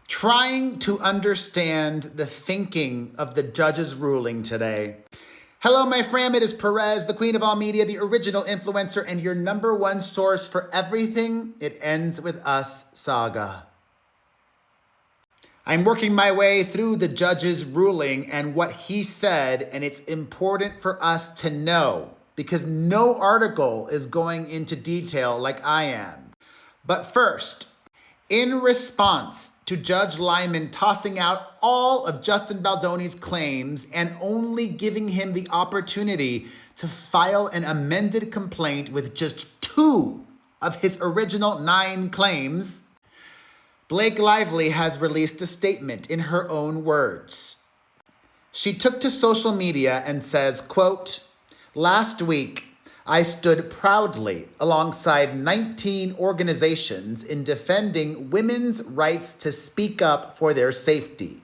trying to understand the thinking of the judge's ruling today. Hello, my fam. It is Perez, the queen of all media, the original influencer, and your number one source for everything It Ends With Us saga. I'm working my way through the judge's ruling and what he said, and it's important for us to know because no article is going into detail like I am. But first, in response to Judge Lyman tossing out all of Justin Baldoni's claims and only giving him the opportunity to file an amended complaint with just 2 of his original 9 claims, Blake Lively has released a statement in her own words. She took to social media and says, quote, "Last week, I stood proudly alongside 19 organizations in defending women's rights to speak up for their safety,"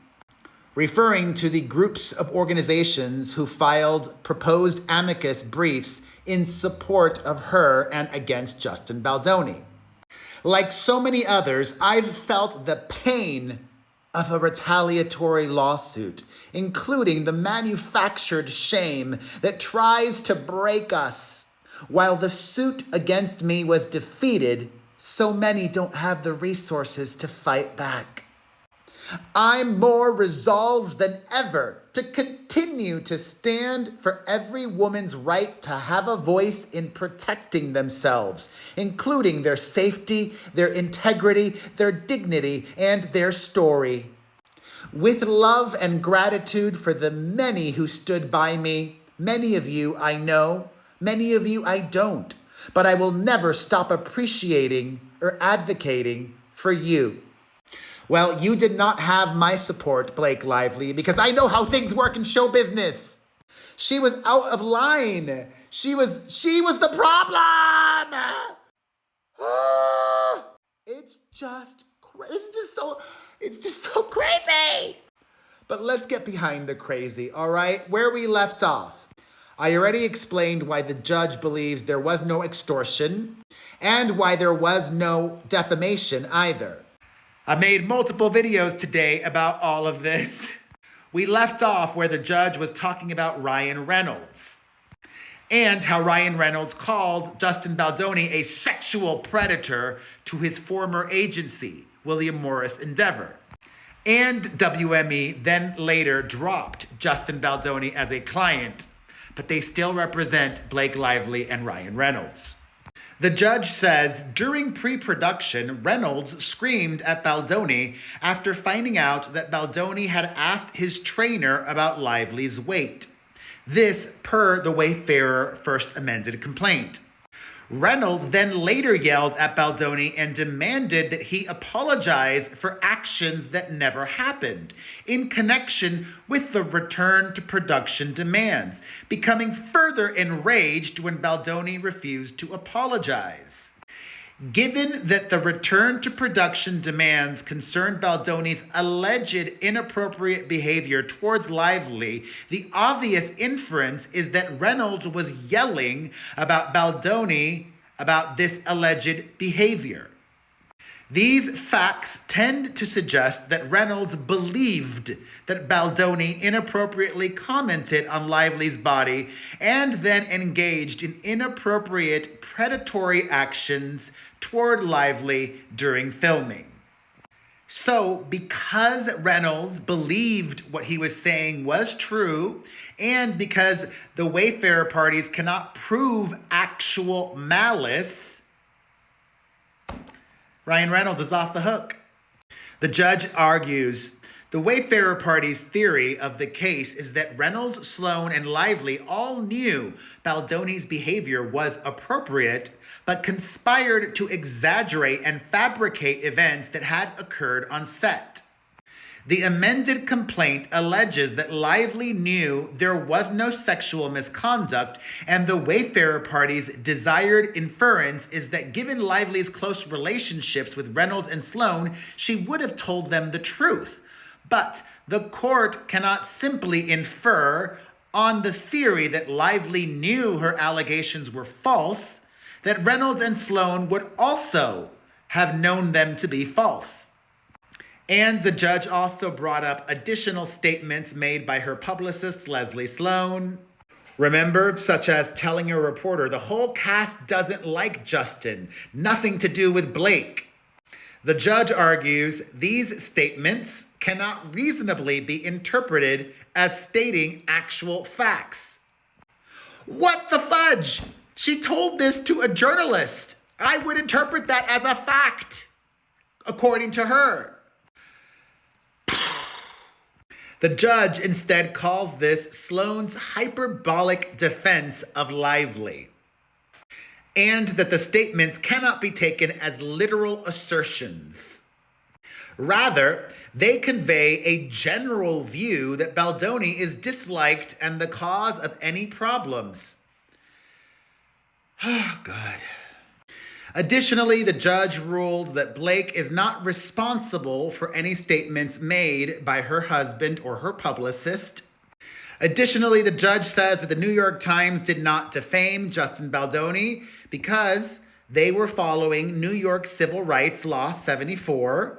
referring to the groups of organizations who filed proposed amicus briefs in support of her and against Justin Baldoni. Like so many others, I've felt the pain of a retaliatory lawsuit, including the manufactured shame that tries to break us. While the suit against me was defeated, so many don't have the resources to fight back. I'm more resolved than ever to continue to stand for every woman's right to have a voice in protecting themselves, including their safety, their integrity, their dignity, and their story. With love and gratitude for the many who stood by me, many of you I know, many of you I don't, but I will never stop appreciating or advocating for you. Well, you did not have my support, Blake Lively, because I know how things work in show business. She was out of line. She was the problem. It's just so crazy. But let's get behind the crazy, all right? Where we left off. I already explained why the judge believes there was no extortion and why there was no defamation either. I made multiple videos today about all of this. We left off where the judge was talking about Ryan Reynolds and how Ryan Reynolds called Justin Baldoni a sexual predator to his former agency, William Morris Endeavor. And WME then later dropped Justin Baldoni as a client, but they still represent Blake Lively and Ryan Reynolds. The judge says during pre-production, Reynolds screamed at Baldoni after finding out that Baldoni had asked his trainer about Lively's weight. This per the Wayfarer first amended complaint. Reynolds then later yelled at Baldoni and demanded that he apologize for actions that never happened in connection with the return to production demands, becoming further enraged when Baldoni refused to apologize. Given that the return to production demands concerned Baldoni's alleged inappropriate behavior towards Lively, the obvious inference is that Reynolds was yelling about Baldoni about this alleged behavior. These facts tend to suggest that Reynolds believed that Baldoni inappropriately commented on Lively's body and then engaged in inappropriate predatory actions toward Lively during filming. So, because Reynolds believed what he was saying was true, and because the Wayfarer parties cannot prove actual malice, Ryan Reynolds is off the hook. The judge argues the Wayfarer party's theory of the case is that Reynolds, Sloan, and Lively all knew Baldoni's behavior was appropriate, but conspired to exaggerate and fabricate events that had occurred on set. The amended complaint alleges that Lively knew there was no sexual misconduct, and the Wayfarer party's desired inference is that given Lively's close relationships with Reynolds and Sloan, she would have told them the truth. But the court cannot simply infer on the theory that Lively knew her allegations were false, that Reynolds and Sloan would also have known them to be false. And the judge also brought up additional statements made by her publicist, Leslie Sloan. Remember, such as telling a reporter, the whole cast doesn't like Justin, nothing to do with Blake. The judge argues these statements cannot reasonably be interpreted as stating actual facts. What the fudge? She told this to a journalist. I would interpret that as a fact, according to her. The judge instead calls this Sloan's hyperbolic defense of Lively, and that the statements cannot be taken as literal assertions. Rather, they convey a general view that Baldoni is disliked and the cause of any problems. Oh, God. Additionally, the judge ruled that Blake is not responsible for any statements made by her husband or her publicist. Additionally, the judge says that the New York Times did not defame Justin Baldoni because they were following New York Civil Rights Law 74,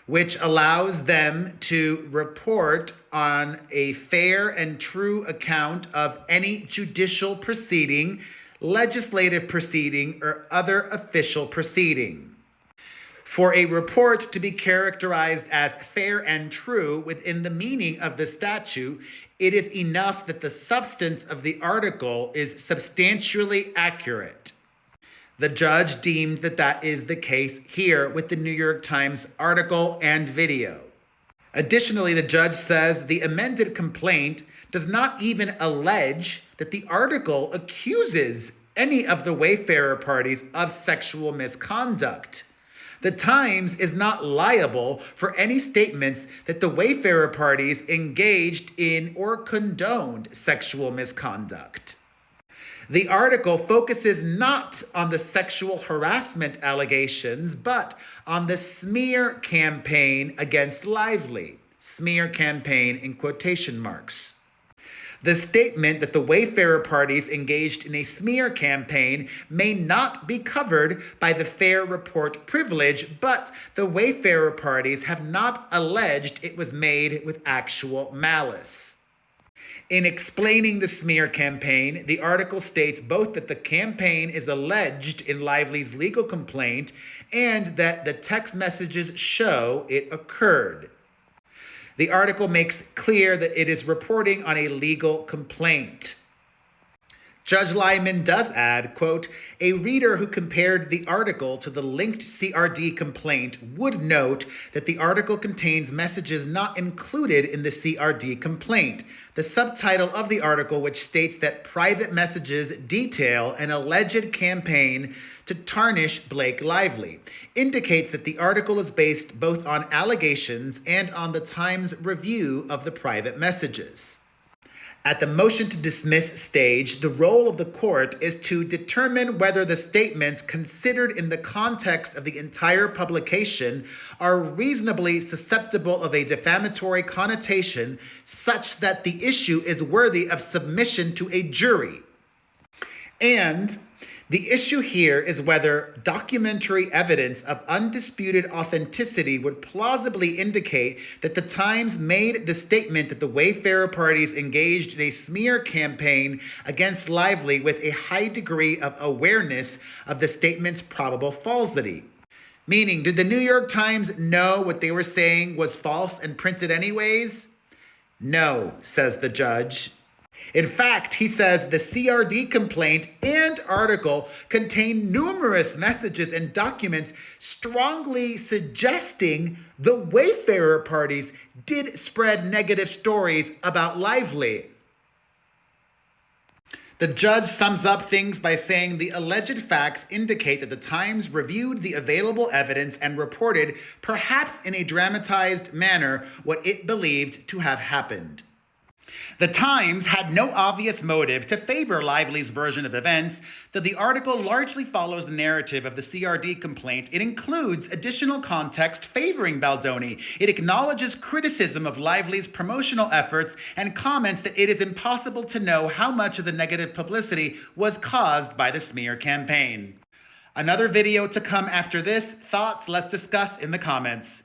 which allows them to report on a fair and true account of any judicial proceeding, legislative proceeding, or other official proceeding. For a report to be characterized as fair and true within the meaning of the statute, it is enough that the substance of the article is substantially accurate. The judge deemed that that is the case here with the New York Times article and video. Additionally, the judge says the amended complaint does not even allege that the article accuses any of the Wayfarer parties of sexual misconduct. The Times is not liable for any statements that the Wayfarer parties engaged in or condoned sexual misconduct. The article focuses not on the sexual harassment allegations, but on the smear campaign against Lively. Smear campaign in quotation marks. The statement that the Wayfarer parties engaged in a smear campaign may not be covered by the fair report privilege, but the Wayfarer parties have not alleged it was made with actual malice. In explaining the smear campaign, the article states both that the campaign is alleged in Lively's legal complaint and that the text messages show it occurred. The article makes clear that it is reporting on a legal complaint. Judge Lyman does add, quote, a reader who compared the article to the linked CRD complaint would note that the article contains messages not included in the CRD complaint. The subtitle of the article, which states that private messages detail an alleged campaign to tarnish Blake Lively, indicates that the article is based both on allegations and on the Times' review of the private messages. At the motion to dismiss stage, the role of the court is to determine whether the statements considered in the context of the entire publication are reasonably susceptible of a defamatory connotation such that the issue is worthy of submission to a jury. And the issue here is whether documentary evidence of undisputed authenticity would plausibly indicate that the Times made the statement that the Wayfarer parties engaged in a smear campaign against Lively with a high degree of awareness of the statement's probable falsity. Meaning, did the New York Times know what they were saying was false and printed anyways? No, says the judge. In fact, he says the CRD complaint and article contain numerous messages and documents strongly suggesting the Wayfarer parties did spread negative stories about Lively. The judge sums up things by saying the alleged facts indicate that the Times reviewed the available evidence and reported, perhaps in a dramatized manner, what it believed to have happened. The Times had no obvious motive to favor Lively's version of events, though the article largely follows the narrative of the CRD complaint. It includes additional context favoring Baldoni. It acknowledges criticism of Lively's promotional efforts and comments that it is impossible to know how much of the negative publicity was caused by the smear campaign. Another video to come after this. Thoughts? Let's discuss in the comments.